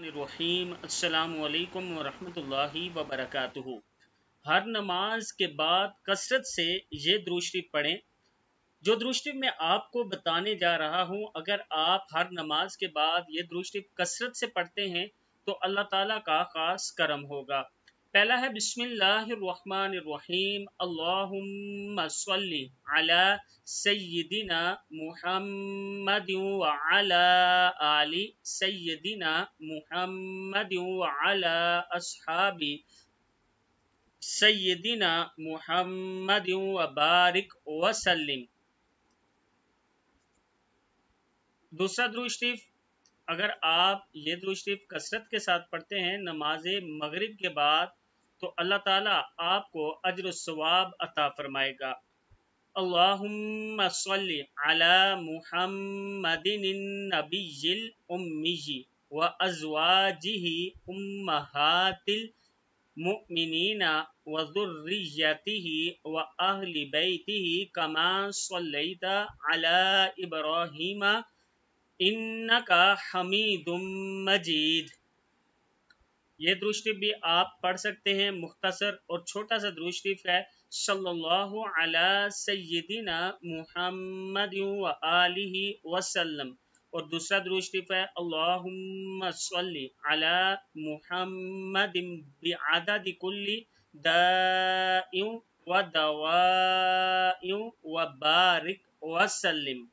الرحیم السلام علیکم ورحمۃ اللہ وبرکاتہ۔ ہر نماز کے بعد کثرت سے یہ درود شریف پڑھیں۔ جو درود شریف میں آپ کو بتانے جا رہا ہوں، اگر آپ ہر نماز کے بعد یہ درود شریف کثرت سے پڑھتے ہیں تو اللہ تعالیٰ کا خاص کرم ہوگا۔ پہلا ہے بسم اللہ الرحمن الرحیم، اللہم صلی علی سیدنا محمد وعلی آل سیدنا محمد وعلی اصحاب سیدنا محمد وبارک وسلم۔ دوسرا درود شریف، اگر آپ یہ درود شریف کثرت کے ساتھ پڑھتے ہیں نماز مغرب کے بعد تو اللہ تعالیٰ آپ کو اجر و ثواب عطا فرمائے گا۔ اللہم صلی علی محمد النبی الامی و ازواجہ امہات المؤمنین و ذریتہ و اہل بیتہ کما صلیت علی ابراہیم انکا حمید مجید۔ یہ درود شریف بھی آپ پڑھ سکتے ہیں، مختصر اور چھوٹا سا درود شریف ہے، صلی اللہ علی سیدنا محمد و آلہ وسلم۔ اور دوسرا درود شریف ہے، اللہم صلی علی محمد بعدد کل داء و دواء و بارک وسلم۔